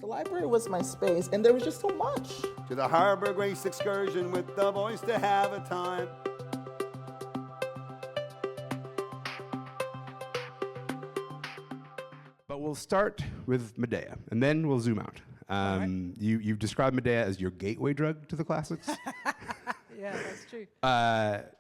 The library was my space, and there was just so much. To the Harbor Grace excursion with the boys to have a time. But we'll start with Medea, and then we'll zoom out. You've described Medea as your gateway drug to the classics. Yeah, that's true.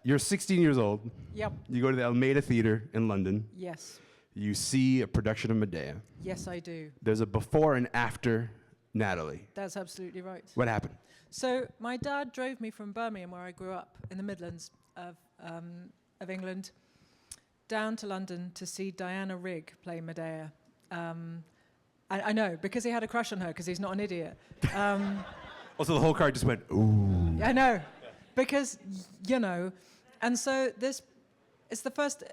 You're 16 years old. Yep. You go to the Almeida Theatre in London. Yes. You see a production of Medea. Yes, I do. There's a before and after Natalie. That's absolutely right. What happened? So my dad drove me from Birmingham, where I grew up, in the Midlands of England, down to London to see Diana Rigg play Medea. I know, because he had a crush on her, because he's not an idiot. Also, the whole car just went, ooh. I know, because, you know, and so it's the first,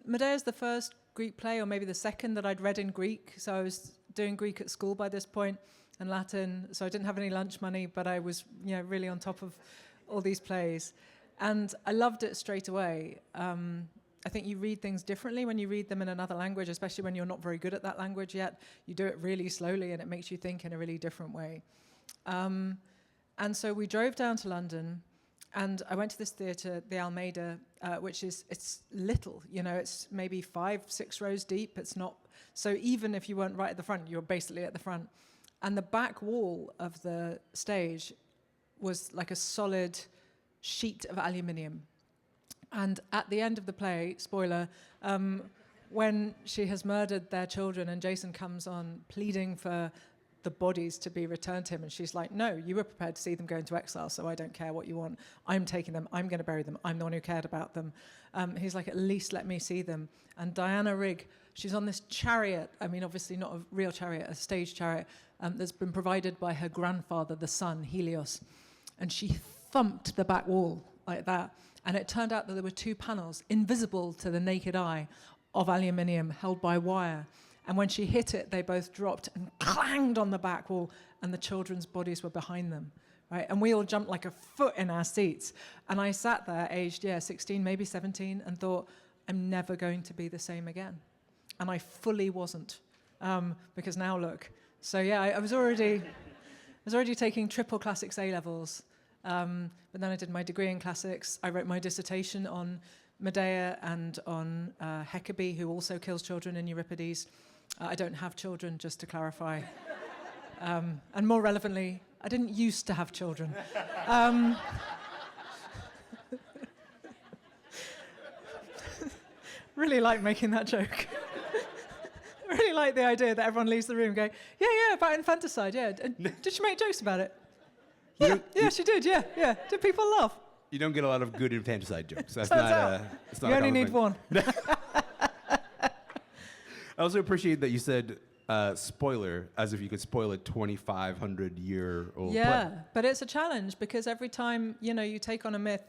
Medea's the first Greek play, or maybe the second that I'd read in Greek. So I was doing Greek at school by this point, and Latin, so I didn't have any lunch money, but I was, you know, really on top of all these plays. And I loved it straight away. I think you read things differently when you read them in another language, especially when you're not very good at that language yet. You do it really slowly, and it makes you think in a really different way. And so we drove down to London, and I went to this theatre, the Almeida, which it's little, you know, it's maybe 5-6 rows deep. It's not, so even if you weren't right at the front, you're basically at the front. And the back wall of the stage was like a solid sheet of aluminium. And at the end of the play, spoiler, when she has murdered their children and Jason comes on pleading for the bodies to be returned to him, and she's like, no, you were prepared to see them go into exile, so I don't care what you want. I'm taking them. I'm going to bury them. I'm the one who cared about them. He's like, at least let me see them. And Diana Rigg, she's on this chariot. I mean, obviously not a real chariot, a stage chariot that's been provided by her grandfather, the sun, Helios. And she thumped the back wall like that. And it turned out that there were 2 panels, invisible to the naked eye, of aluminium held by wire. And when she hit it, they both dropped and clanged on the back wall, and the children's bodies were behind them, right? And we all jumped like a foot in our seats. And I sat there, aged, 16, maybe 17, and thought, I'm never going to be the same again. And I fully wasn't, because now look. So yeah, I was already taking triple classics A-levels, but then I did my degree in classics. I wrote my dissertation on Medea and on Hecate, who also kills children in Euripides. I don't have children, just to clarify. And more relevantly, I didn't used to have children. Really like making that joke. I really like the idea that everyone leaves the room going, yeah, about infanticide, yeah. Did she make jokes about it? Yeah, she did, yeah. Did people laugh? You don't get a lot of good infanticide jokes. That's Turns not. out. It's not You a only common need thing. one. I also appreciate that you said spoiler, as if you could spoil a 2,500-year-old Yeah, play. but it's a challenge, because every time, you know, you take on a myth,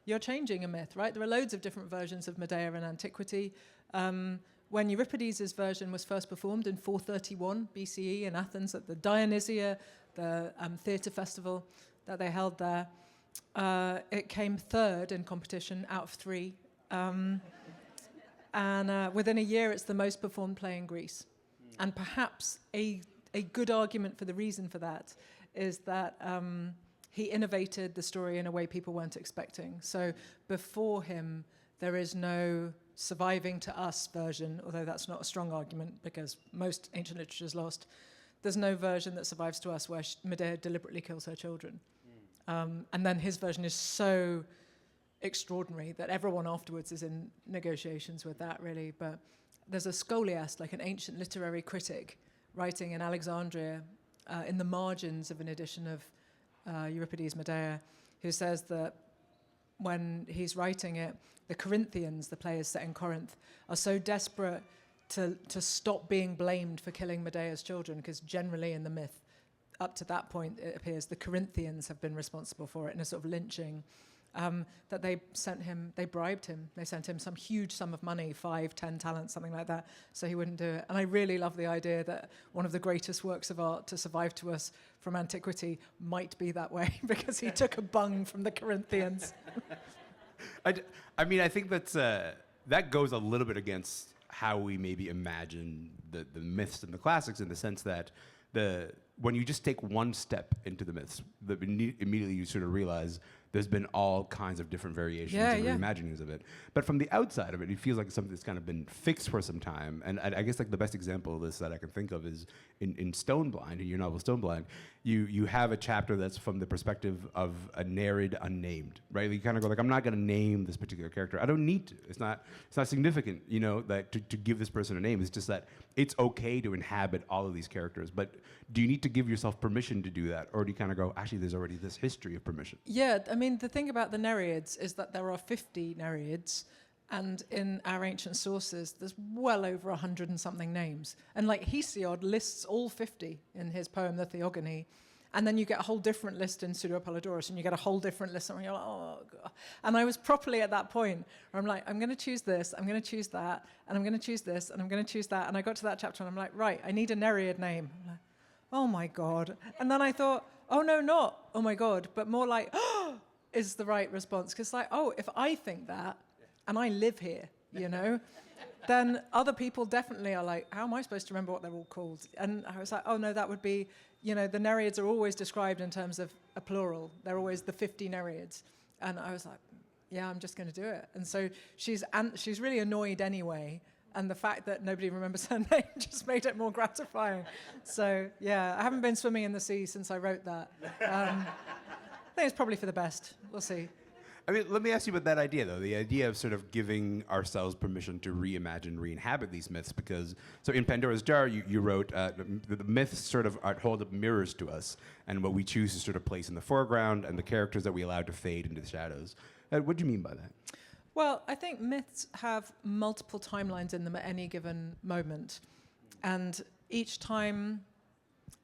you're changing a myth, right? There are loads of different versions of Medea in antiquity. When Euripides' version was first performed in 431 BCE in Athens at the Dionysia, the theatre festival that they held there, it came third in competition out of 3. And within a year, it's the most performed play in Greece. And perhaps a good argument for the reason for that is that he innovated the story in a way people weren't expecting. So before him, there is no surviving to us version, although that's not a strong argument because most ancient literature is lost. There's no version that survives to us where Medea deliberately kills her children. And then his version is so extraordinary that everyone afterwards is in negotiations with that, really. But there's a scholiast, like an ancient literary critic, writing in Alexandria in the margins of an edition of Euripides' Medea, who says that when he's writing it, the Corinthians, the players set in Corinth, are so desperate to stop being blamed for killing Medea's children, because generally in the myth, up to that point, it appears the Corinthians have been responsible for it in a sort of lynching, that they bribed him. They sent him some huge sum of money, 5-10 talents, something like that, so he wouldn't do it. And I really love the idea that one of the greatest works of art to survive to us from antiquity might be that way, because he took a bung from the Corinthians. I mean, I think that goes a little bit against how we maybe imagine the myths and the classics, in the sense that when you just take one step into the myths, immediately you sort of realize there's been all kinds of different variations and reimaginings of it. But from the outside of it, it feels like something that's kind of been fixed for some time. And I guess like the best example of this that I can think of is in Stone Blind, in your novel Stone Blind, you have a chapter that's from the perspective of a Nereid unnamed, right? You kind of go like, I'm not going to name this particular character. I don't need to. It's not significant, you know, that to give this person a name. It's just that it's okay to inhabit all of these characters. But do you need to give yourself permission to do that? Or do you kind of go, actually, there's already this history of permission? Yeah, I mean, the thing about the Nereids is that there are 50 Nereids, and in our ancient sources, there's well over 100 and something names. And like Hesiod lists all 50 in his poem, The Theogony, and then you get a whole different list in Pseudo-Apollodorus, and you get a whole different list, and you're like, oh, God. And I was properly at that point where I'm like, I'm going to choose this, I'm going to choose that, and I'm going to choose this, and I'm going to choose that. And I got to that chapter, and I'm like, right, I need a Nereid name. I'm like, oh, my God. And then I thought, oh, no, not, oh, my God, but more like, oh, is the right response. Because like, oh, if I think that, and I live here, you know, then other people definitely are like, how am I supposed to remember what they're all called? And I was like, oh, no, that would be, you know, the Nereids are always described in terms of a plural. They're always the 50 Nereids. And I was like, yeah, I'm just going to do it. And so she's really annoyed anyway. And the fact that nobody remembers her name just made it more gratifying. So, yeah, I haven't been swimming in the sea since I wrote that. I think it's probably for the best. We'll see. I mean, let me ask you about that idea, though. The idea of sort of giving ourselves permission to reimagine, re-inhabit these myths, because, so in Pandora's Jar, you wrote, the myths sort of hold up mirrors to us, and what we choose to sort of place in the foreground, and the characters that we allow to fade into the shadows. What do you mean by that? Well, I think myths have multiple timelines in them at any given moment. And each time,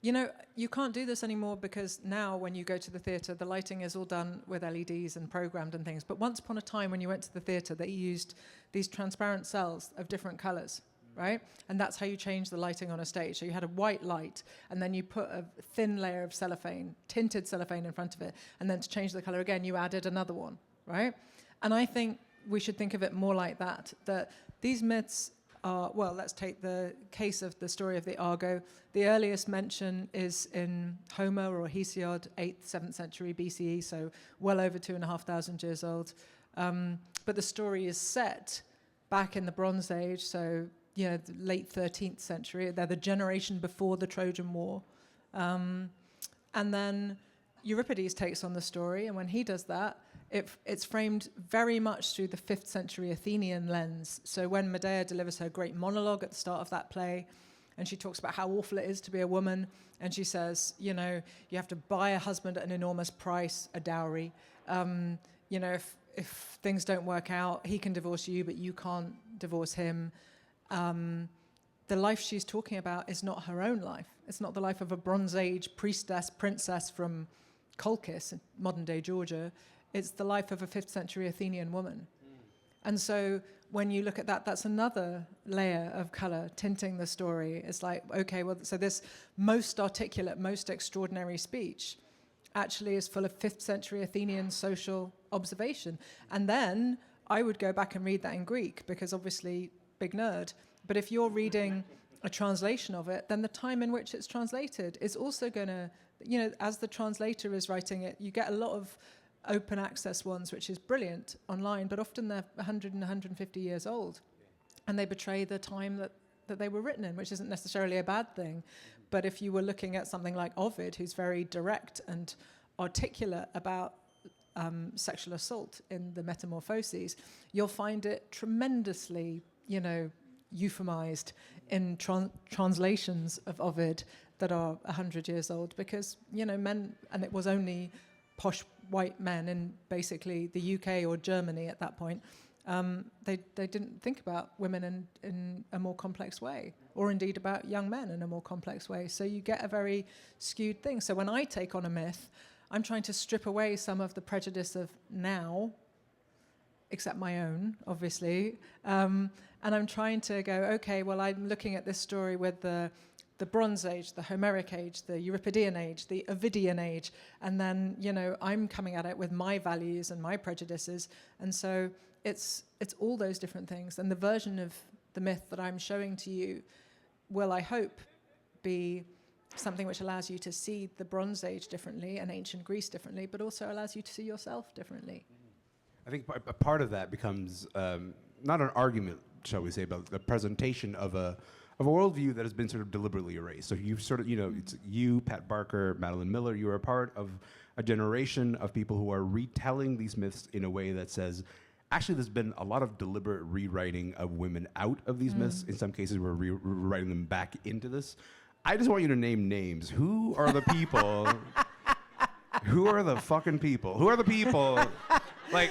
you know, you can't do this anymore because now when you go to the theatre, the lighting is all done with LEDs and programmed and things. But once upon a time when you went to the theatre, they used these transparent cells of different colours, right? And that's how you change the lighting on a stage. So you had a white light, and then you put a thin layer of cellophane, tinted cellophane in front of it, and then to change the colour again, you added another one, right? And I think we should think of it more like that these myths are, well, let's take the case of the story of the Argo. The earliest mention is in Homer or Hesiod, 8th, 7th century BCE, so well over 2,500 years old. But the story is set back in the Bronze Age, so you know, the late 13th century. They're the generation before the Trojan War. And then Euripides takes on the story, and when he does that, it's framed very much through the 5th century Athenian lens. So when Medea delivers her great monologue at the start of that play, and she talks about how awful it is to be a woman, and she says, you know, you have to buy a husband at an enormous price, a dowry. You know, if things don't work out, he can divorce you, but you can't divorce him. The life she's talking about is not her own life. It's not the life of a Bronze Age princess from Colchis, in modern-day Georgia. It's the life of a 5th century Athenian woman. And so when you look at that, that's another layer of colour tinting the story. It's like, okay, well, so this most articulate, most extraordinary speech actually is full of 5th century Athenian social observation. And then I would go back and read that in Greek, because obviously, big nerd. But if you're reading a translation of it, then the time in which it's translated is also going to, you know, as the translator is writing it, you get a lot of open access ones, which is brilliant online, but often they're 100 and 150 years old. And they betray the time that they were written in, which isn't necessarily a bad thing. But if you were looking at something like Ovid, who's very direct and articulate about sexual assault in the Metamorphoses, you'll find it tremendously, you know, euphemized in translations of Ovid that are 100 years old, because, you know, men, and it was only posh white men in basically the UK or Germany at that point, they didn't think about women in a more complex way, or indeed about young men in a more complex way. So you get a very skewed thing. So when I take on a myth, I'm trying to strip away some of the prejudice of now, except my own, obviously, and I'm trying to go, okay, well, I'm looking at this story with the Bronze Age, the Homeric Age, the Euripidean Age, the Ovidian Age, and then, you know, I'm coming at it with my values and my prejudices, and so it's all those different things. And the version of the myth that I'm showing to you will, I hope, be something which allows you to see the Bronze Age differently and ancient Greece differently, but also allows you to see yourself differently. I think a part of that becomes not an argument, shall we say, but the presentation of a worldview that has been sort of deliberately erased. So you've sort of, it's you, Pat Barker, Madeline Miller, you are a part of a generation of people who are retelling these myths in a way that says, actually, there's been a lot of deliberate rewriting of women out of these myths. In some cases, we're rewriting them back into this. I just want you to name names. Who are the people? Who are the fucking people? Who are the people? Like,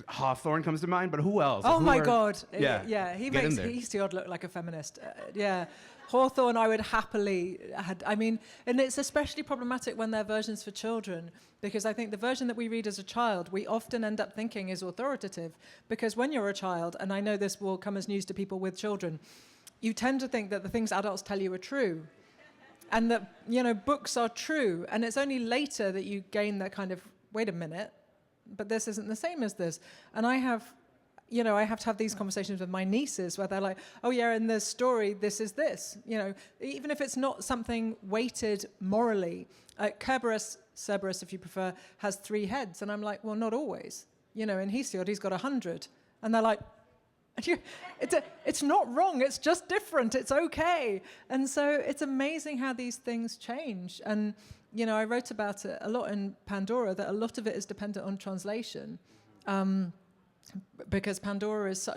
Hawthorne comes to mind, but who else? Oh who my God. Yeah. He Get makes in there. Hesiod look like a feminist. Hawthorne, I would happily and it's especially problematic when they're versions for children, because I think the version that we read as a child, we often end up thinking is authoritative, because when you're a child, and I know this will come as news to people with children, you tend to think that the things adults tell you are true, and that, books are true, and it's only later that you gain that kind of, wait a minute, but this isn't the same as this. And I have to have these conversations with my nieces where they're like, oh yeah, in the story, this is this. Even if it's not something weighted morally. Cerberus, if you prefer, has 3 heads. And I'm like, well, not always. In Hesiod, he's got 100. And they're like, it's not wrong, it's just different, it's okay. And so it's amazing how these things change. And I wrote about it a lot in Pandora, that a lot of it is dependent on translation, because Pandora is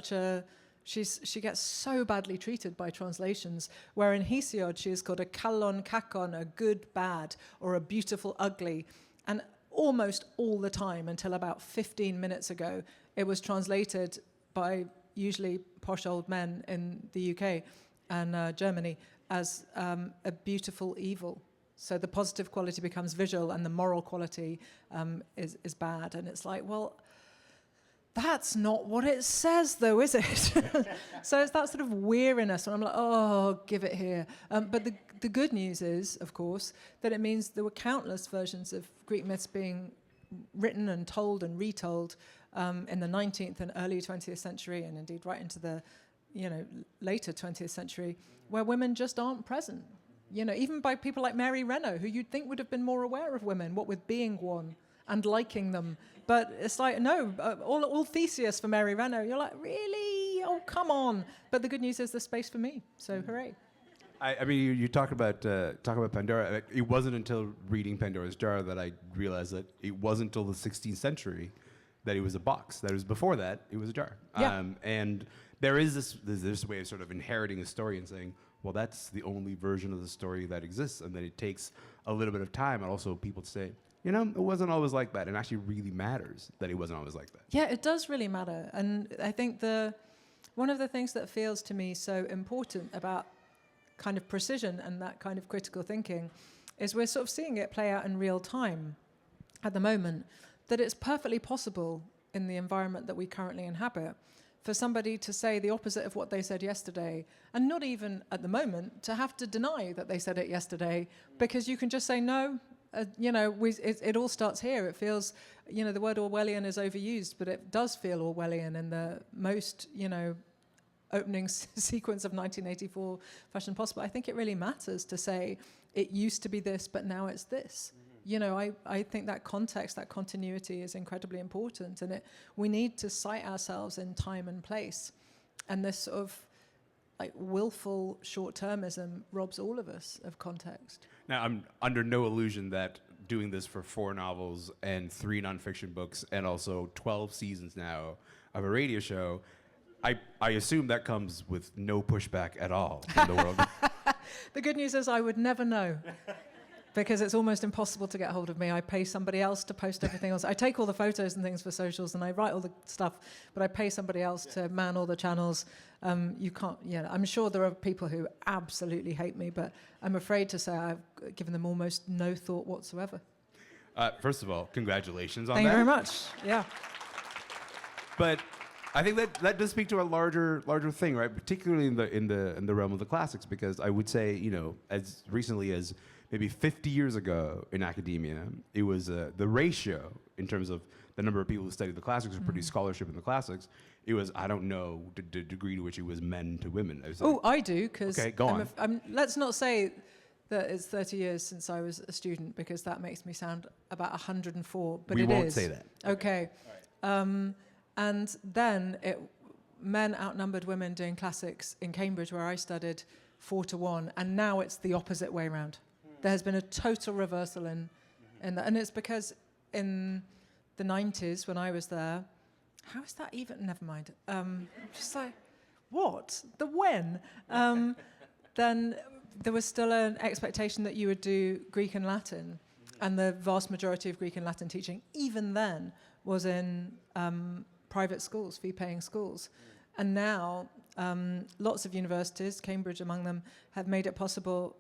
she gets so badly treated by translations, where in Hesiod she is called a kalon kakon, a good bad, or a beautiful ugly. And almost all the time, until about 15 minutes ago, it was translated by usually posh old men in the UK and Germany as a beautiful evil. So the positive quality becomes visual and the moral quality is bad. And it's like, well, that's not what it says, though, is it? So it's that sort of weariness. And I'm like, oh, give it here. But the good news is, of course, that it means there were countless versions of Greek myths being written and told and retold in the 19th and early 20th century, and indeed right into the later 20th century, where women just aren't present. Even by people like Mary Renault, who you'd think would have been more aware of women, what with being one and liking them. But it's like, no, all Theseus for Mary Renault. You're like, really? Oh, come on. But the good news is there's space for me, so hooray. I mean, you talk about Pandora. It wasn't until reading Pandora's Jar that I realized that it wasn't until the 16th century that it was a box. That was before that, it was a jar. Yeah. And there's this way of sort of inheriting a story and saying, well, that's the only version of the story that exists. And then it takes a little bit of time, and also people to say, it wasn't always like that. And actually really matters that it wasn't always like that. Yeah, it does really matter. And I think one of the things that feels to me so important about kind of precision and that kind of critical thinking is we're sort of seeing it play out in real time at the moment, that it's perfectly possible in the environment that we currently inhabit for somebody to say the opposite of what they said yesterday, and not even at the moment to have to deny that they said it yesterday, because you can just say, no, it all starts here. It feels, the word Orwellian is overused, but it does feel Orwellian in the most, opening sequence of 1984 fashion possible. I think it really matters to say it used to be this, but now it's this. I think that context, that continuity is incredibly important, and we need to cite ourselves in time and place. And this sort of like willful short-termism robs all of us of context. Now, I'm under no illusion that doing this for 4 novels and 3 nonfiction books and also 12 seasons now of a radio show, I assume that comes with no pushback at all in the world. The good news is I would never know, because it's almost impossible to get hold of me. I pay somebody else to post everything else. I take all the photos and things for socials, and I write all the stuff, but I pay somebody else to man all the channels. You can't, I'm sure there are people who absolutely hate me, but I'm afraid to say I've given them almost no thought whatsoever. First of all, congratulations on Thank that. you very much. Yeah. But I think that does speak to a larger thing, right? Particularly in the realm of the classics, because I would say, as recently as maybe 50 years ago in academia, it was the ratio in terms of the number of people who studied the classics or produced scholarship in the classics. It was, I don't know the degree to which it was men to women. I do, because okay, go on. let's not say that it's 30 years since I was a student, because that makes me sound about 104, but we it won't is. say that. Okay. And then men outnumbered women doing classics in Cambridge, where I studied, 4-1, and now it's the opposite way around. There has been a total reversal in that, and it's because in the 90s when I was there, how is that even? Never mind. Just like, what? The when? Then there was still an expectation that you would do Greek and Latin, and the vast majority of Greek and Latin teaching, even then, was in private schools, fee-paying schools. And now, lots of universities, Cambridge among them, have made it possible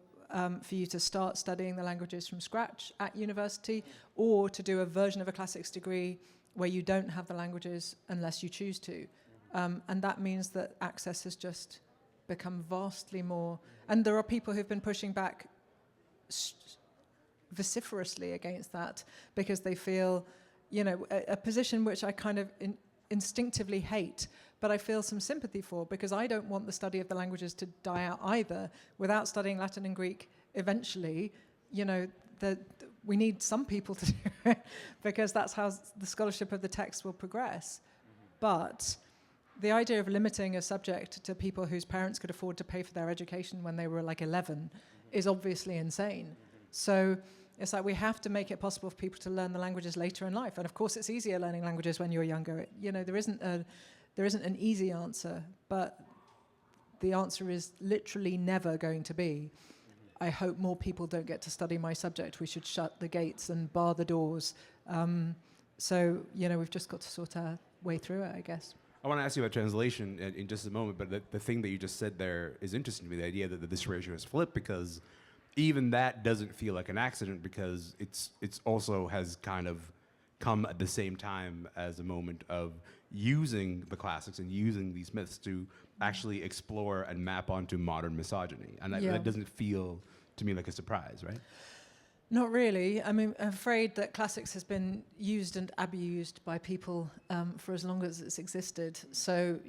for you to start studying the languages from scratch at university, or to do a version of a classics degree where you don't have the languages unless you choose to. And that means that access has just become vastly more. And there are people who've been pushing back vociferously against that, because they feel, a position which I kind of instinctively hate, but I feel some sympathy for, because I don't want the study of the languages to die out either. Without studying Latin and Greek, eventually, we need some people to do it, because that's how the scholarship of the text will progress. But the idea of limiting a subject to people whose parents could afford to pay for their education when they were like 11 is obviously insane. So it's like we have to make it possible for people to learn the languages later in life. And of course, it's easier learning languages when you're younger. There isn't an easy answer, but the answer is literally never going to be, I hope more people don't get to study my subject. We should shut the gates and bar the doors. So we've just got to sort our way through it, I guess. I want to ask you about translation in just a moment, but the thing that you just said there is interesting to me, the idea that this ratio is flipped, because even that doesn't feel like an accident, because it's also has kind of come at the same time as a moment of using the classics and using these myths to actually explore and map onto modern misogyny. And that doesn't feel to me like a surprise, right? Not really. I mean, I'm afraid that classics has been used and abused by people for as long as it's existed. So,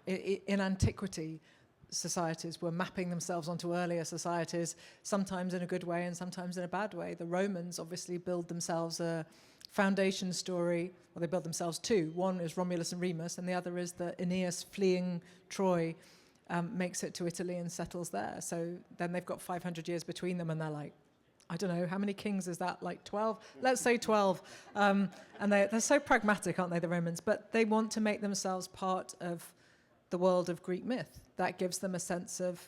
in antiquity, societies were mapping themselves onto earlier societies, sometimes in a good way and sometimes in a bad way. The Romans obviously build themselves a foundation story. Well, they build themselves two. One is Romulus and Remus, and the other is that Aeneas fleeing Troy makes it to Italy and settles there. So then they've got 500 years between them, and they're like, I don't know, how many kings is that? Like 12? Let's say 12. And they're so pragmatic, aren't they, the Romans? But they want to make themselves part of the world of Greek myth. That gives them a sense of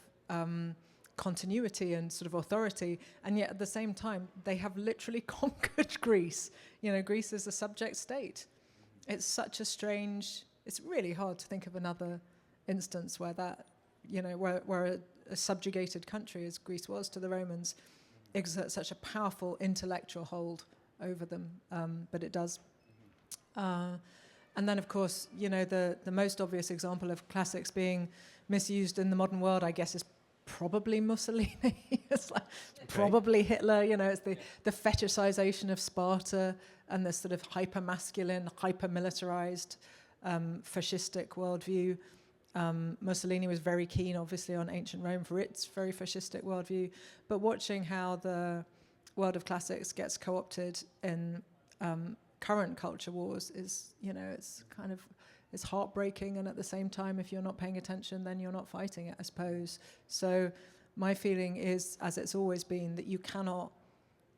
continuity and sort of authority. And yet at the same time, they have literally conquered Greece. Greece is a subject state. It's such a strange, it's really hard to think of another instance where that, where a subjugated country, as Greece was to the Romans, exerts such a powerful intellectual hold over them, but it does. And then, of course, the most obvious example of classics being misused in the modern world, I guess, is probably Mussolini. It's like probably Hitler. It's the fetishization of Sparta and this sort of hyper-masculine, hyper-militarized, fascistic worldview. Mussolini was very keen, obviously, on ancient Rome for its very fascistic worldview. But watching how the world of classics gets co-opted in current culture wars is, it's heartbreaking. And at the same time, if you're not paying attention, then you're not fighting it, I suppose. So my feeling is, as it's always been, that you cannot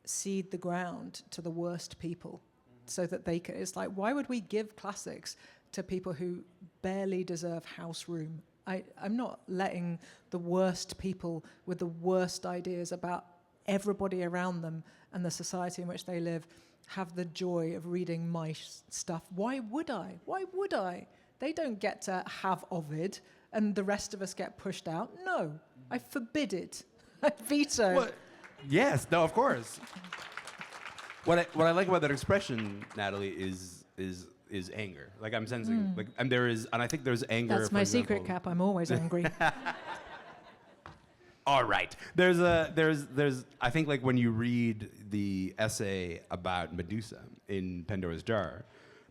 cede the ground to the worst people so that they can. It's like, why would we give classics to people who barely deserve house room? I'm not letting the worst people with the worst ideas about everybody around them and the society in which they live have the joy of reading my stuff. Why would I? Why would I? They don't get to have Ovid and the rest of us get pushed out. No, I forbid it. I veto. What? Yes, no, of course. What I like about that expression, Natalie, is anger. Like I'm sensing, and I think there's anger. That's my secret, Cap. I'm always angry. All right. There's I think, like, when you read the essay about Medusa in Pandora's Jar,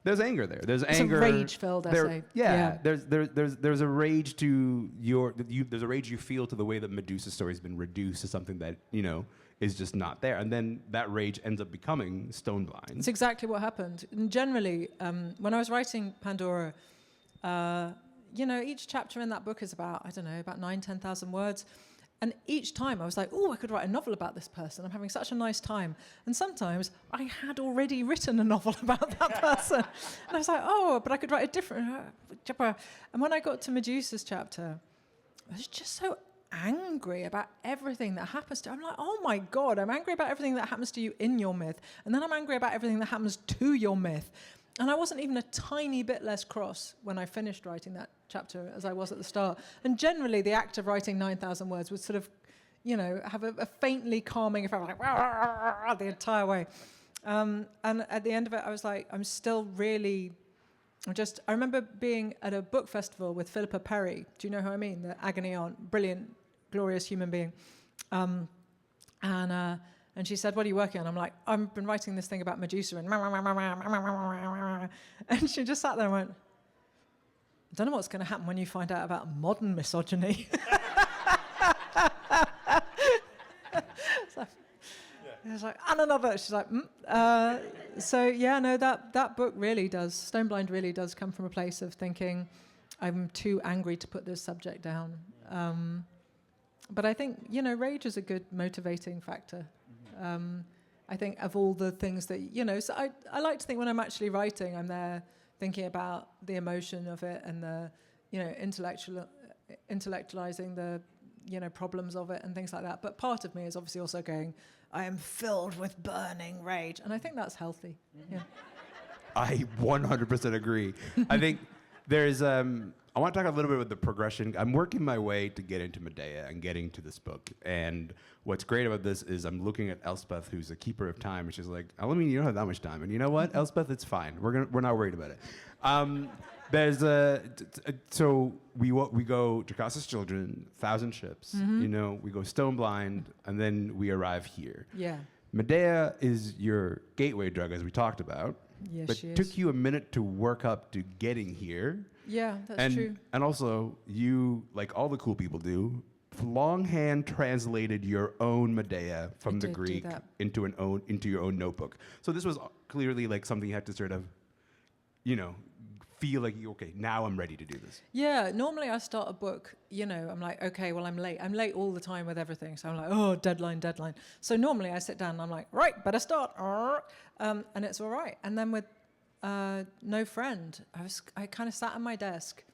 there's anger there. There's it's anger. a rage-filled essay. Yeah. There's a rage to there's a rage you feel to the way that Medusa's story's been reduced to something that is just not there, and then that rage ends up becoming Stone Blind. It's exactly what happened. And generally, when I was writing Pandora, each chapter in that book is about 9,000-10,000 words. And each time I was like, oh, I could write a novel about this person. I'm having such a nice time. And sometimes I had already written a novel about that person. And I was like, oh, but I could write a different... And when I got to Medusa's chapter, I was just so angry about everything that happens to... I'm like, oh my God, I'm angry about everything that happens to you in your myth. And then I'm angry about everything that happens to your myth. And I wasn't even a tiny bit less cross when I finished writing that chapter as I was at the start. And generally, the act of writing 9,000 words would sort of, have a faintly calming effect, like the entire way. And at the end of it, I was like, I'm still really... I remember being at a book festival with Philippa Perry. Do you know who I mean? The agony aunt, brilliant, glorious human being. And she said, what are you working on? I'm like, I've been writing this thing about Medusa. And she just sat there and went, I don't know what's going to happen when you find out about modern misogyny. It was like, and another. She's like, that book really does, Stone Blind really does come from a place of thinking, I'm too angry to put this subject down. But I think, rage is a good motivating factor. I think of all the things that, so I like to think when I'm actually writing, I'm there thinking about the emotion of it and the, intellectualizing the, problems of it and things like that. But part of me is obviously also going, I am filled with burning rage. And I think that's healthy. Yeah. I 100% agree. I think there's... I want to talk a little bit about the progression. I'm working my way to get into Medea and getting to this book. And what's great about this is I'm looking at Elspeth, who's a keeper of time, and she's like, Elamin, you don't have that much time. And you know what, Elspeth, it's fine. We're not worried about it. So we go Jocassa's Children, 1,000 Ships. We go Stone Blind, and then we arrive here. Yeah. Medea is your gateway drug, as we talked about. Yes, but she it took is. you a minute to work up to getting here. Yeah, that's true. And also, you, like all the cool people do, longhand translated your own Medea from the Greek into your own notebook. So this was clearly like something you had to sort of, feel like, okay, now I'm ready to do this. Yeah, normally I start a book, I'm like, okay, well, I'm late. I'm late all the time with everything. So I'm like, oh, deadline. So normally I sit down and I'm like, right, better start. And it's all right. And then with No Friend, I kind of sat at my desk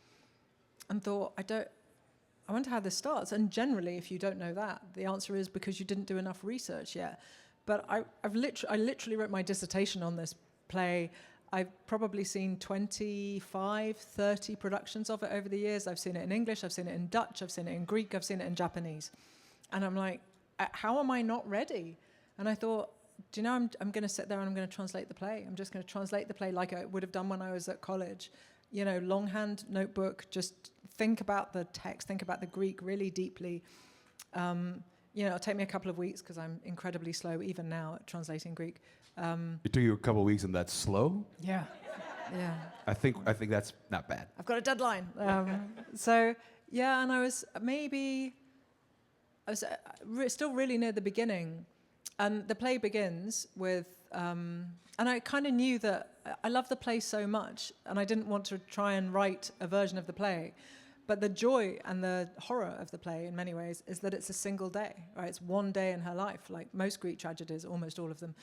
and thought, I wonder how this starts. And generally, if you don't know that, the answer is because you didn't do enough research yet. But I literally wrote my dissertation on this play. I've probably seen 25, 30 productions of it over the years. I've seen it in English, I've seen it in Dutch, I've seen it in Greek, I've seen it in Japanese. And I'm like, how am I not ready? And I thought, do you know, I'm going to sit there and I'm going to translate the play. I'm just going to translate the play like I would have done when I was at college. Longhand notebook, just think about the text, think about the Greek really deeply. It'll take me a couple of weeks because I'm incredibly slow even now at translating Greek. It took you a couple of weeks and that's slow? Yeah. I think that's not bad. I've got a deadline. And I was still really near the beginning. And the play begins with, and I kind of knew that I love the play so much, and I didn't want to try and write a version of the play. But the joy and the horror of the play, in many ways, is that it's a single day, right? It's one day in her life, like most Greek tragedies, almost all of them.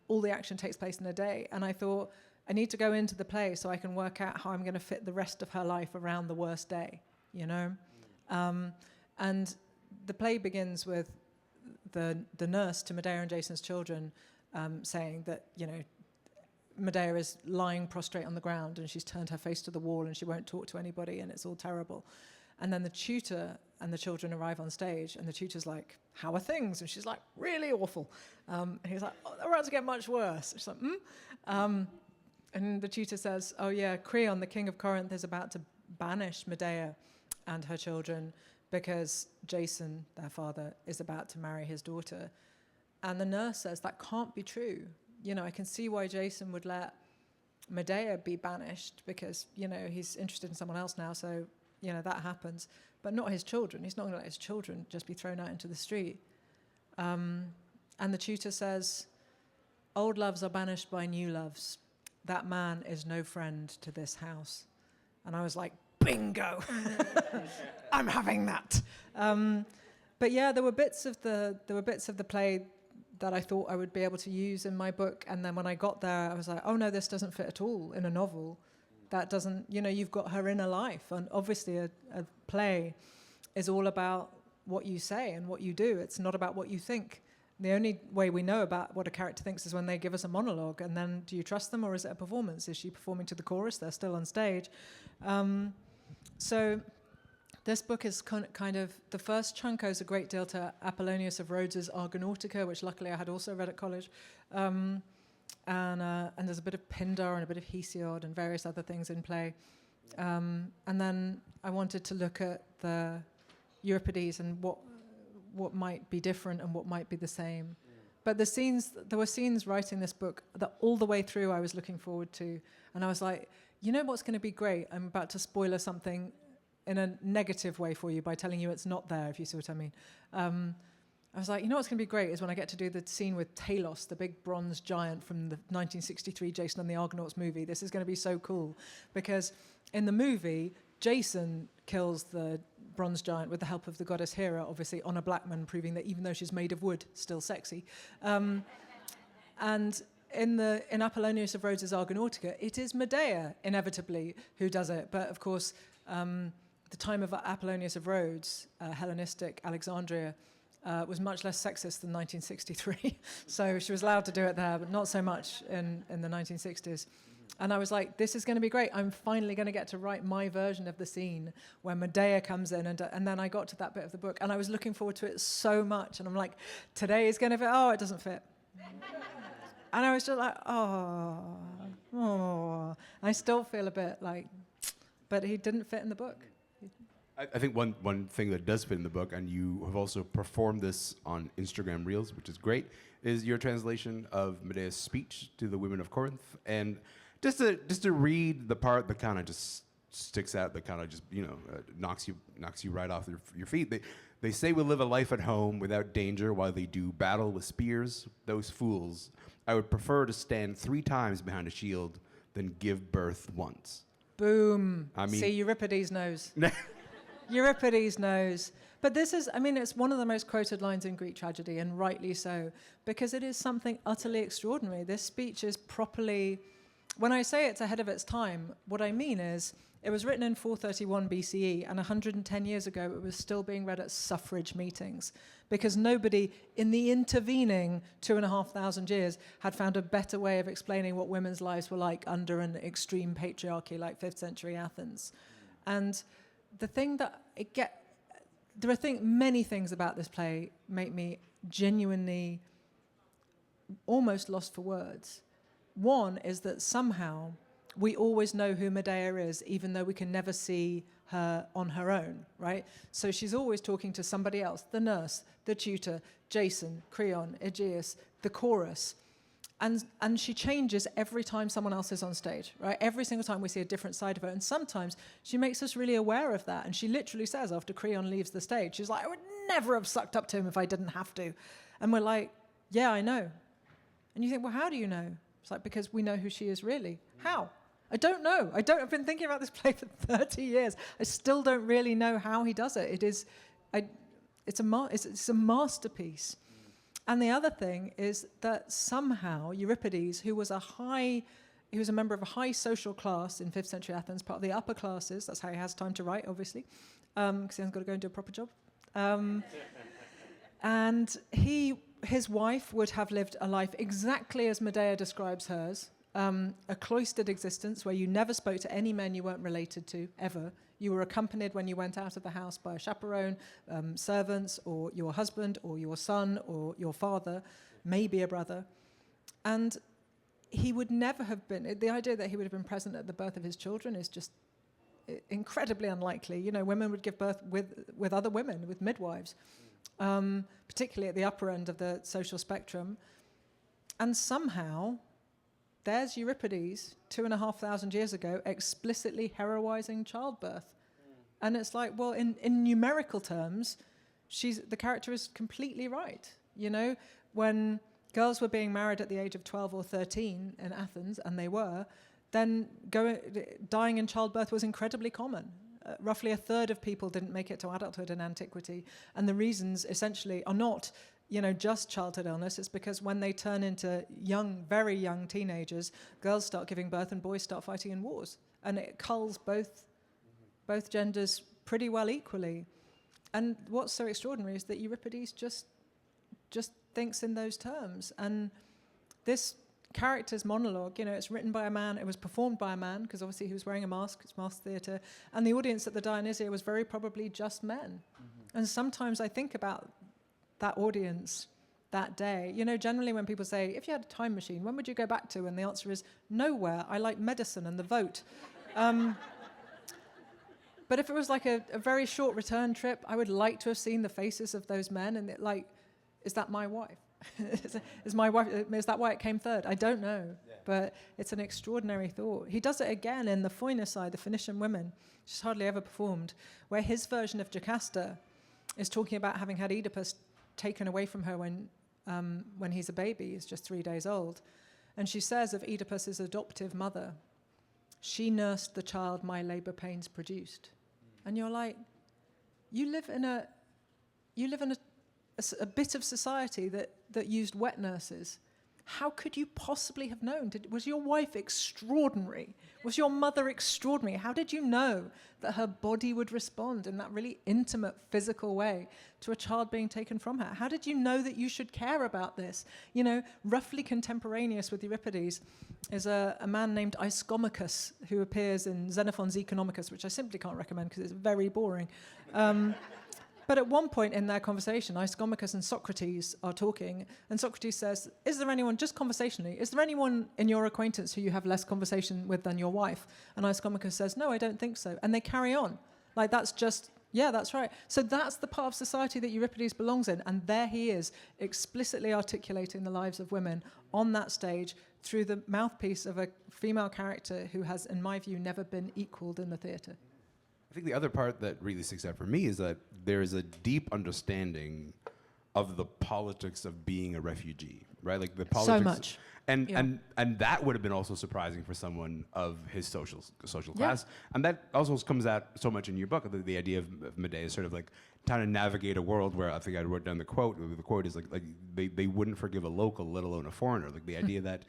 All the action takes place in a day. And I thought, I need to go into the play so I can work out how I'm going to fit the rest of her life around the worst day, And the play begins with the nurse to Medea and Jason's children saying that, Medea is lying prostrate on the ground and she's turned her face to the wall and she won't talk to anybody and it's all terrible. And then the tutor and the children arrive on stage and the tutor's like, how are things? And she's like, really awful. And he's like, they're about to get much worse. She's like, And the tutor says, oh yeah, Creon, the king of Corinth, is about to banish Medea and her children because Jason, their father, is about to marry his daughter. And the nurse says, that can't be true. I can see why Jason would let Medea be banished because, he's interested in someone else now, so, that happens. But not his children. He's not going to let his children just be thrown out into the street. And the tutor says, old loves are banished by new loves. That man is no friend to this house. And I was like, bingo! I'm having that. But yeah, there were bits of the play that I thought I would be able to use in my book, and then when I got there, I was like, oh no, this doesn't fit at all in a novel. That doesn't, you've got her inner life, and obviously a play is all about what you say and what you do. It's not about what you think. The only way we know about what a character thinks is when they give us a monologue, and then do you trust them, or is it a performance? Is she performing to the chorus? They're still on stage. So this book is kind of, the first chunk owes a great deal to Apollonius of Rhodes's Argonautica, which luckily I had also read at college. And there's a bit of Pindar and a bit of Hesiod and various other things in play. And then I wanted to look at the Euripides and what might be different and what might be the same. But there were scenes writing this book that all the way through I was looking forward to. And I was like, what's going to be great? I'm about to spoiler something in a negative way for you by telling you it's not there, if you see what I mean. I was like, what's going to be great is when I get to do the scene with Talos, the big bronze giant from the 1963 Jason and the Argonauts movie. This is going to be so cool. Because in the movie, Jason kills the bronze giant with the help of the goddess Hera, obviously on a black man, proving that even though she's made of wood, still sexy. And in Apollonius of Rhodes's Argonautica, it is Medea, inevitably, who does it. But of course, the time of Apollonius of Rhodes, Hellenistic Alexandria, was much less sexist than 1963. So she was allowed to do it there, but not so much in the 1960s. And I was like, this is going to be great. I'm finally going to get to write my version of the scene where Medea comes in. And then I got to that bit of the book, and I was looking forward to it so much. And I'm like, today is going to fit. Oh, it doesn't fit. And I was just like, oh. I still feel a bit like, but he didn't fit in the book. I think one thing that does fit in the book, and you have also performed this on Instagram Reels, which is great, is your translation of Medea's speech to the women of Corinth. And just to read the part that kind of just sticks out, that kind of just knocks you right off your feet. They say we live a life at home without danger while they do battle with spears. Those fools. I would prefer to stand 3 times behind a shield than give birth once. Boom. See, Euripides knows. Euripides knows. But this is, it's one of the most quoted lines in Greek tragedy, and rightly so, because it is something utterly extraordinary. This speech is properly, when I say it's ahead of its time, what I mean is it was written in 431 BCE, and 110 years ago it was still being read at suffrage meetings, because nobody in the intervening 2,500 years had found a better way of explaining what women's lives were like under an extreme patriarchy like 5th century Athens. And the thing that many things about this play make me genuinely almost lost for words. One is that somehow we always know who Medea is, even though we can never see her on her own, right? So she's always talking to somebody else, the nurse, the tutor, Jason, Creon, Aegeus, the chorus. And she changes every time someone else is on stage, right? Every single time we see a different side of her. And sometimes she makes us really aware of that. And she literally says, after Creon leaves the stage, she's like, I would never have sucked up to him if I didn't have to. And we're like, yeah, I know. And you think, well, how do you know? It's like, because we know who she is really. How? I don't know. I've been thinking about this play for 30 years. I still don't really know how he does it. It's a masterpiece. And the other thing is that somehow Euripides, who was a member of a high social class in 5th century Athens, part of the upper classes, that's how he has time to write, obviously, because he hasn't got to go and do a proper job. And his wife would have lived a life exactly as Medea describes hers, a cloistered existence where you never spoke to any men you weren't related to, ever. You were accompanied when you went out of the house by a chaperone, servants, or your husband, or your son, or your father, maybe a brother. And he would never have been, the idea that he would have been present at the birth of his children is just incredibly unlikely. Women would give birth with other women, with midwives, particularly at the upper end of the social spectrum. And somehow there's Euripides 2,500 years ago explicitly heroizing childbirth. And it's like, well, in numerical terms, the character is completely right. You know, when girls were being married at the age of 12 or 13 in Athens, and they were, then dying in childbirth was incredibly common. Roughly a third of people didn't make it to adulthood in antiquity. And the reasons essentially are not, you know, just childhood illness. It's because when they turn into young, very young teenagers, girls start giving birth and boys start fighting in wars. And it culls both genders pretty well equally. And what's so extraordinary is that Euripides just thinks in those terms. And this character's monologue, you know, it's written by a man, it was performed by a man, because obviously he was wearing a mask, it's masked theatre, and the audience at the Dionysia was very probably just men. And sometimes I think about that audience that day. You know, generally when people say, if you had a time machine, when would you go back to? And the answer is, nowhere. I like medicine and the vote. But if it was like a very short return trip, I would like to have seen the faces of those men and is that my wife? Is my wife? Is that why it came third? I don't know, but it's an extraordinary thought. He does it again in the Phoenicide, the Phoenician women, which is hardly ever performed, where his version of Jocasta is talking about having had Oedipus taken away from her when he's a baby, he's just 3 days old, and she says of Oedipus's adoptive mother, "She nursed the child my labour pains produced," and you're like, you live in a bit of society that used wet nurses. How could you possibly have known? Was your wife extraordinary? Was your mother extraordinary? How did you know that her body would respond in that really intimate, physical way to a child being taken from her? How did you know that you should care about this? You know, roughly contemporaneous with Euripides is a man named Ischomachus, who appears in Xenophon's Economicus, which I simply can't recommend because it's very boring. But at one point in their conversation, Ischomachus and Socrates are talking, and Socrates says, is there anyone, just conversationally, is there anyone in your acquaintance who you have less conversation with than your wife? And Ischomachus says, no, I don't think so. And they carry on. Like, that's just, yeah, that's right. So that's the part of society that Euripides belongs in, and there he is, explicitly articulating the lives of women on that stage through the mouthpiece of a female character who has, in my view, never been equaled in the theatre. I think the other part that really sticks out for me is that there is a deep understanding of the politics of being a refugee, right? Like the politics. So much. And that would have been also surprising for someone of his social class. And that also comes out so much in your book, the idea of Medea sort of like trying to navigate a world where, I think I wrote down the quote. The quote is like they wouldn't forgive a local, let alone a foreigner. Like the idea that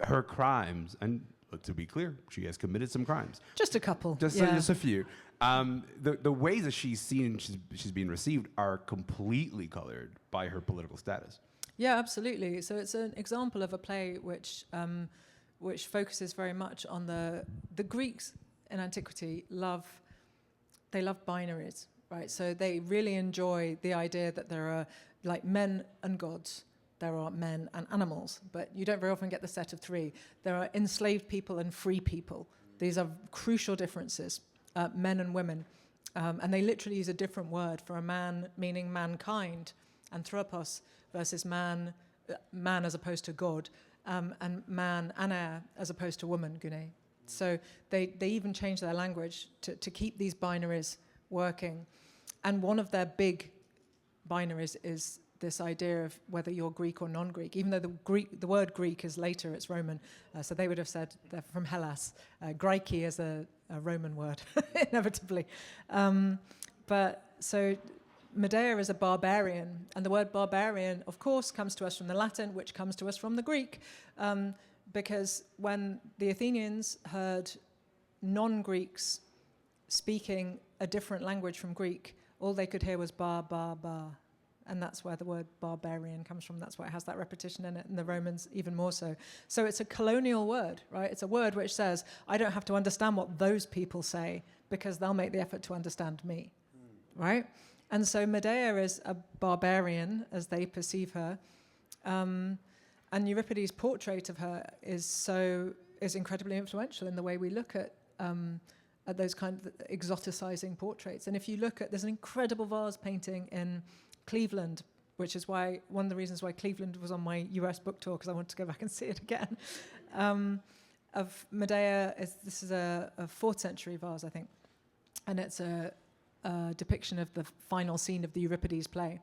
her crimes, and to be clear, she has committed some crimes. Just a couple. Just a few. The ways that she's seen and she's being received are completely colored by her political status. Yeah, absolutely. So it's an example of a play which focuses very much on the Greeks in antiquity love binaries, right? So they really enjoy the idea that there are like men and gods. There are men and animals, but you don't very often get the set of three. There are enslaved people and free people. These are crucial differences, men and women. And they literally use a different word for a man, meaning mankind, anthropos, versus man as opposed to God, and man, aner, as opposed to woman, gune. So they even change their language to keep these binaries working. And one of their big binaries is this idea of whether you're Greek or non-Greek, even though the word Greek is later, it's Roman, so they would have said they're from Hellas. Graiki is a Roman word, inevitably. But so Medea is a barbarian, and the word barbarian, of course, comes to us from the Latin, which comes to us from the Greek, because when the Athenians heard non-Greeks speaking a different language from Greek, all they could hear was bar, bar, bar. And that's where the word barbarian comes from. That's why it has that repetition in it, and the Romans even more so. So it's a colonial word, right? It's a word which says, I don't have to understand what those people say because they'll make the effort to understand me, right? And so Medea is a barbarian as they perceive her. And Euripides' portrait of her is incredibly influential in the way we look at those kind of exoticizing portraits. And if you look at, there's an incredible vase painting in Cleveland, which is why one of the reasons why Cleveland was on my US book tour, because I wanted to go back and see it again. of Medea. This is a 4th century vase, I think, and it's a depiction of the final scene of the Euripides play.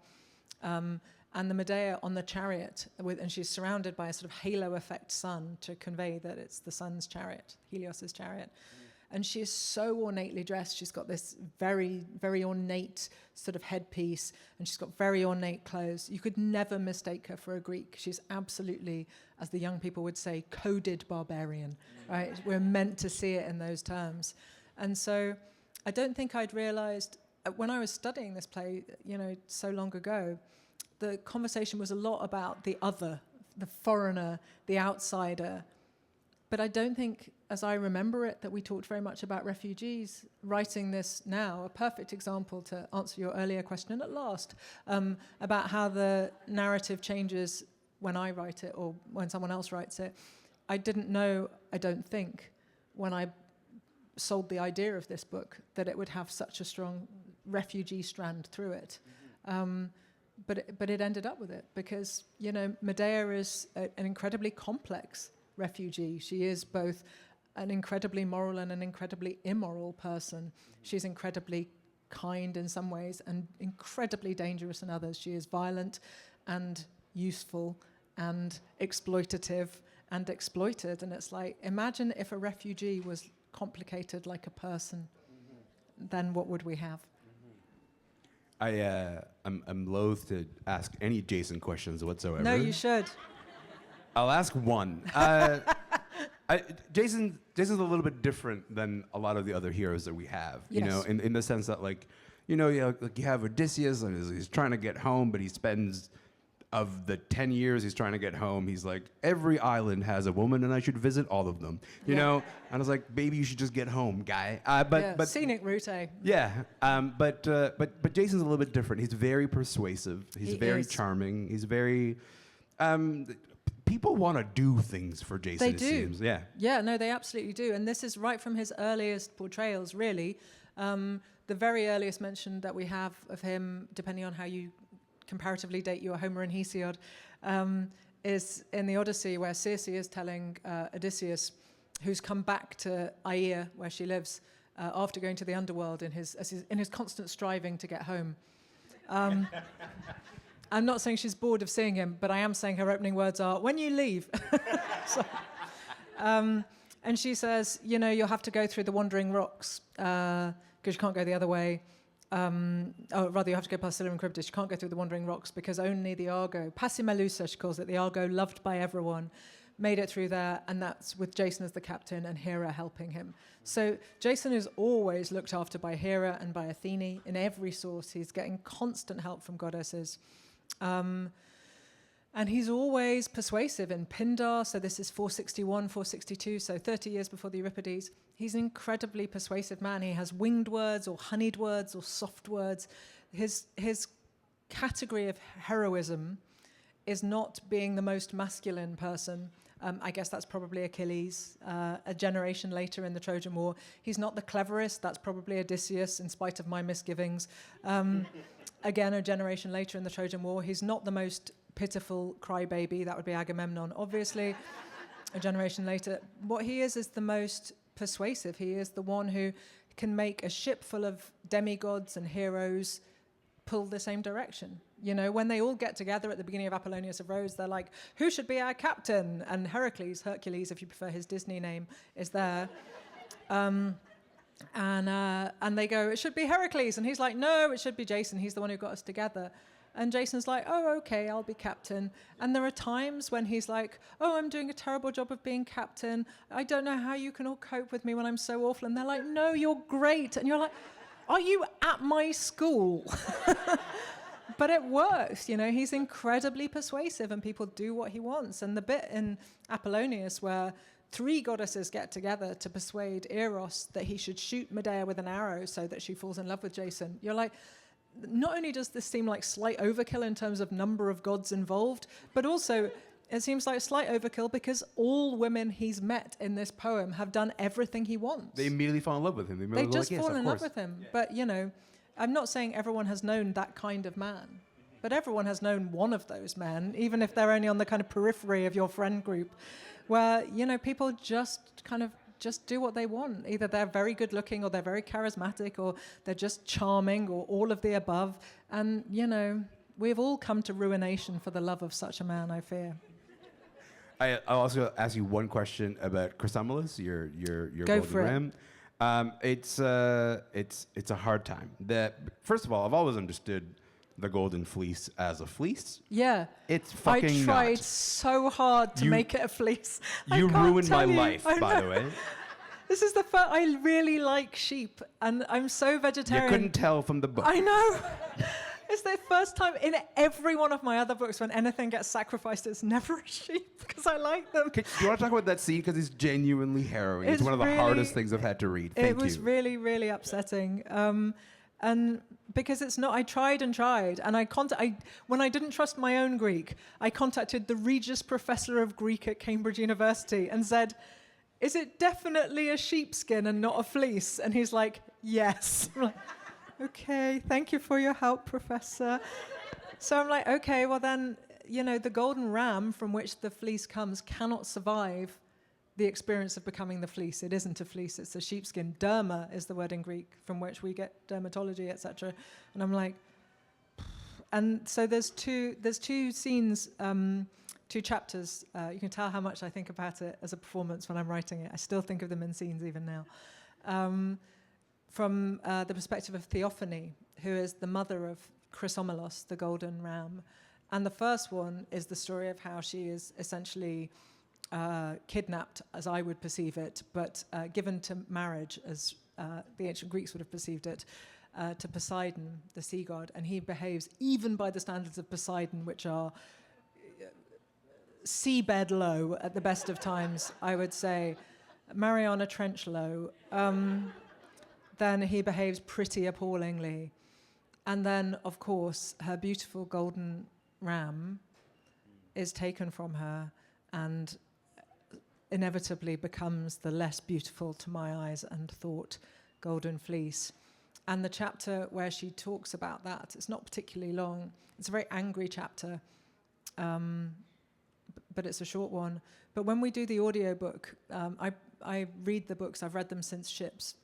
And the Medea on the chariot, and she's surrounded by a sort of halo effect sun to convey that it's the sun's chariot, Helios's chariot. And she is so ornately dressed. She's got this very, very ornate sort of headpiece, and she's got very ornate clothes. You could never mistake her for a Greek. She's absolutely, as the young people would say, coded barbarian, right? We're meant to see it in those terms. And so I don't think I'd realized, when I was studying this play, so long ago, the conversation was a lot about the other, the foreigner, the outsider. But I don't think, as I remember it, that we talked very much about refugees. Writing this now, a perfect example to answer your earlier question at last, about how the narrative changes when I write it or when someone else writes it. I didn't know, I don't think, when I sold the idea of this book, that it would have such a strong refugee strand through it. But it ended up with it because, Medea is an incredibly complex refugee. She is both an incredibly moral and an incredibly immoral person. She's incredibly kind in some ways and incredibly dangerous in others. She is violent and useful and exploitative and exploited. And it's like, imagine if a refugee was complicated like a person, then what would we have? I'm loath to ask any Jason questions whatsoever. No, you should. I'll ask one. Jason's a little bit different than a lot of the other heroes that we have. Yes. In the sense that you have Odysseus and he's trying to get home, but he spends, of the 10 years he's trying to get home, he's like, every island has a woman and I should visit all of them. You know? And I was like, baby, you should just get home, guy. But scenic route, eh? Yeah. But Jason's a little bit different. He's very persuasive. He's very charming. He's very people want to do things for Jason, they it do. seems. Yeah. Yeah, no, they absolutely do. And this is right from his earliest portrayals, really. The very earliest mention that we have of him, depending on how you comparatively date your Homer and Hesiod, is in the Odyssey, where Circe is telling Odysseus, who's come back to Aea, where she lives, after going to the underworld in his constant striving to get home. I'm not saying she's bored of seeing him, but I am saying her opening words are, when you leave. And she says, you'll have to go through the Wandering Rocks, because you can't go the other way. Or rather, you have to go past Scylla and Charybdis. You can't go through the Wandering Rocks because only the Argo, Passimelusa, she calls it, the Argo, loved by everyone, made it through there, and that's with Jason as the captain and Hera helping him. So Jason is always looked after by Hera and by Athene. In every source, he's getting constant help from goddesses. And he's always persuasive in Pindar, so this is 461, 462, so 30 years before the Euripides. He's an incredibly persuasive man. He has winged words or honeyed words or soft words. His category of heroism is not being the most masculine person. I guess that's probably Achilles, a generation later in the Trojan War. He's not the cleverest. That's probably Odysseus, in spite of my misgivings. Again, a generation later in the Trojan War. He's not the most pitiful crybaby. That would be Agamemnon, obviously. A generation later. What he is the most persuasive. He is the one who can make a ship full of demigods and heroes pull the same direction. When they all get together at the beginning of Apollonius of Rhodes, they're like, who should be our captain? And Hercules, if you prefer his Disney name, is there. And they go, it should be Heracles. And he's like, no, it should be Jason. He's the one who got us together. And Jason's like, oh, okay, I'll be captain. And there are times when he's like, oh, I'm doing a terrible job of being captain. I don't know how you can all cope with me when I'm so awful. And they're like, no, you're great. And you're like, are you at my school? But it works, he's incredibly persuasive and people do what he wants. And the bit in Apollonius where 3 goddesses get together to persuade Eros that he should shoot Medea with an arrow so that she falls in love with Jason, you're like, not only does this seem like slight overkill in terms of number of gods involved, but also it seems like slight overkill because all women he's met in this poem have done everything he wants. They immediately fall in love with him. They just fall in love with him. But, I'm not saying everyone has known that kind of man. but everyone has known one of those men, even if they're only on the kind of periphery of your friend group, where, people just do what they want. Either they're very good looking, or they're very charismatic, or they're just charming, or all of the above. And, we've all come to ruination for the love of such a man, I fear. I'll also ask you one question about Chrysomelis, your Go golden for it. ram. It's a hard time. First of all, I've always understood the golden fleece as a fleece. Yeah. It's fucking I tried not. so hard to make it a fleece. You I can't ruined my tell you. life, by the way. This is the first. I really like sheep, and I'm so vegetarian. You couldn't tell from the book. I know. It's the first time in every one of my other books when anything gets sacrificed, it's never a sheep, because I like them. Do you want to talk about that scene? Because it's genuinely harrowing. It's one of the hardest things I've had to read. Thank you. It was really, really upsetting. And because it's not, I tried, and when I didn't trust my own Greek, I contacted the Regius Professor of Greek at Cambridge University and said, "Is it definitely a sheepskin and not a fleece?" And he's like, "Yes." I'm like, "Okay, thank you for your help, Professor." So I'm like, okay, well then, the golden ram from which the fleece comes cannot survive the experience of becoming the fleece. It isn't a fleece, it's a sheepskin. Derma is the word in Greek from which we get dermatology, etc. And I'm like, and so there's two scenes, 2 chapters. You can tell how much I think about it as a performance when I'm writing it. I still think of them in scenes even now. From the perspective of Theophany, who is the mother of Chrysomelos, the golden ram. And the first one is the story of how she is essentially kidnapped, as I would perceive it, but given to marriage, as the ancient Greeks would have perceived it, to Poseidon, the sea god. And he behaves, even by the standards of Poseidon, which are seabed low at the best of times, I would say, Mariana Trench low, then he behaves pretty appallingly. And then, of course, her beautiful golden ram is taken from her and inevitably becomes the less beautiful to my eyes and thought golden fleece. And the chapter where she talks about that, it's not particularly long. It's a very angry chapter, but it's a short one. But when we do the audiobook, I read the books. I've read them since Ships.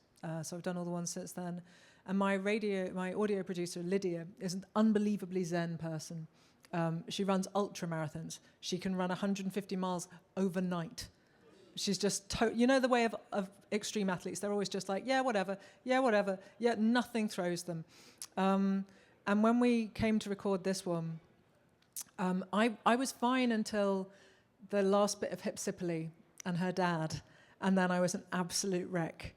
So I've done all the ones since then. And my audio producer, Lydia, is an unbelievably zen person. She runs ultra marathons. She can run 150 miles overnight. She's just, the way of extreme athletes. They're always just like, yeah, whatever, nothing throws them. And when we came to record this one, I was fine until the last bit of Hypsipyle and her dad. And then I was an absolute wreck.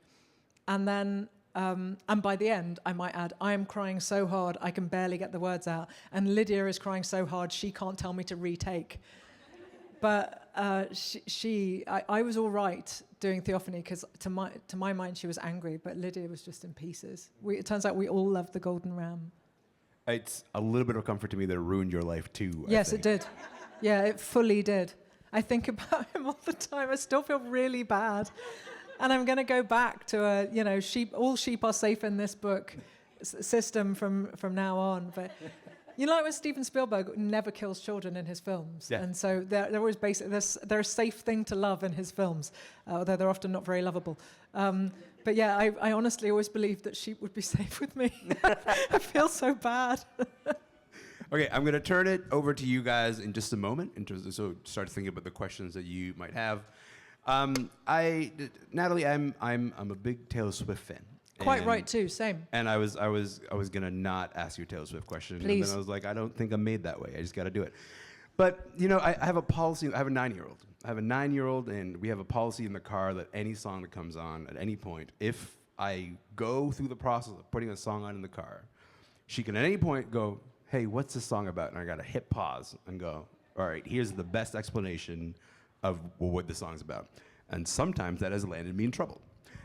And then, and by the end, I might add, I am crying so hard I can barely get the words out. And Lydia is crying so hard she can't tell me to retake. But I was all right doing Theophany because to my mind she was angry, but Lydia was just in pieces. It turns out we all love the golden ram. It's a little bit of comfort to me that it ruined your life too. Yes, it did. Yeah, it fully did. I think about him all the time. I still feel really bad. And I'm going to go back to all sheep are safe in this book system from now on. But like when Steven Spielberg never kills children in his films. Yeah. And so they're always they're a safe thing to love in his films, although they're often not very lovable. But yeah, I honestly always believed that sheep would be safe with me. I feel so bad. Okay, I'm going to turn it over to you guys in just a moment. So start thinking about the questions that you might have. Natalie, I'm a big Taylor Swift fan. Quite right too. Same. And I was gonna not ask you a Taylor Swift question. Please. And then I was like, I don't think I'm made that way. I just got to do it. But I have a policy. I have a 9-year-old. And we have a policy in the car that any song that comes on at any point, if I go through the process of putting a song on in the car, she can at any point go, "Hey, what's this song about?" And I got to hit pause and go, "All right, here's the best explanation of what the song's about." And sometimes that has landed me in trouble.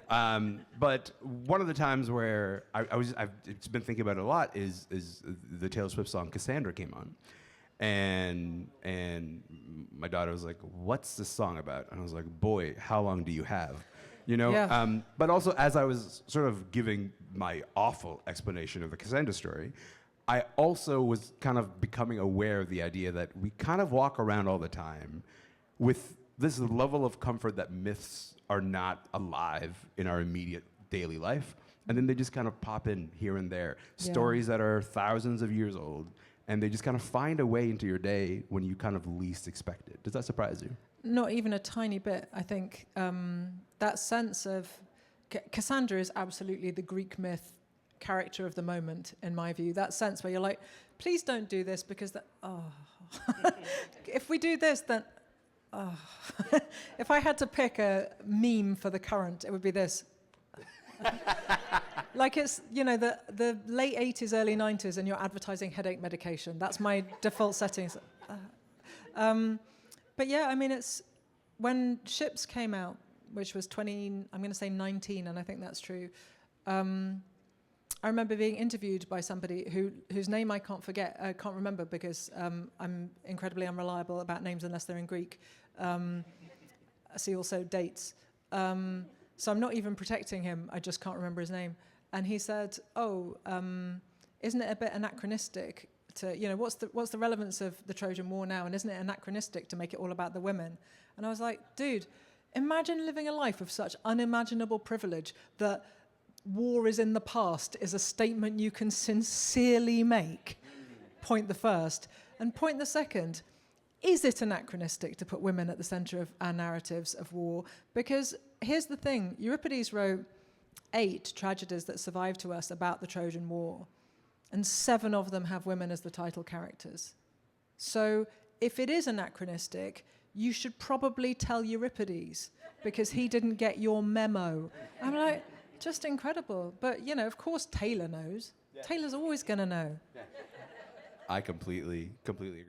But one of the times where I've been thinking about it a lot is the Taylor Swift song Cassandra came on. And my daughter was like, "What's this song about?" And I was like, "Boy, how long do you have?" Yeah. But also, as I was sort of giving my awful explanation of the Cassandra story, I also was kind of becoming aware of the idea that we kind of walk around all the time with this level of comfort that myths are not alive in our immediate daily life. And then they just kind of pop in here and there. Yeah. Stories that are thousands of years old, and they just kind of find a way into your day when you kind of least expect it. Does that surprise you? Not even a tiny bit. I think that sense of Cassandra is absolutely the Greek myth character of the moment, in my view. That sense where you're like, please don't do this because if we do this, then if I had to pick a meme for the current, it would be this. Like it's, you know, the late 80s, early 90s, and you're advertising headache medication. That's my default settings. But yeah, I mean, it's when Ships came out, which was I'm going to say 19, and I think that's true. I remember being interviewed by somebody whose name I can't remember because I'm incredibly unreliable about names unless they're in Greek. I see also dates. So I'm not even protecting him, I just can't remember his name. And he said, isn't it a bit anachronistic to, you know, what's the relevance of the Trojan War now? And isn't it anachronistic to make it all about the women? And I was like, dude, imagine living a life of such unimaginable privilege that war is in the past is a statement you can sincerely make. Point the first. And point the second, is it anachronistic to put women at the center of our narratives of war? Because here's the thing, Euripides wrote 8 tragedies that survive to us about the Trojan War, and 7 of them have women as the title characters. So if it is anachronistic, you should probably tell Euripides, because he didn't get your memo. I'm like, just incredible. But, you know, of course Taylor knows. Yeah. Taylor's always going to know. Yeah. I completely agree.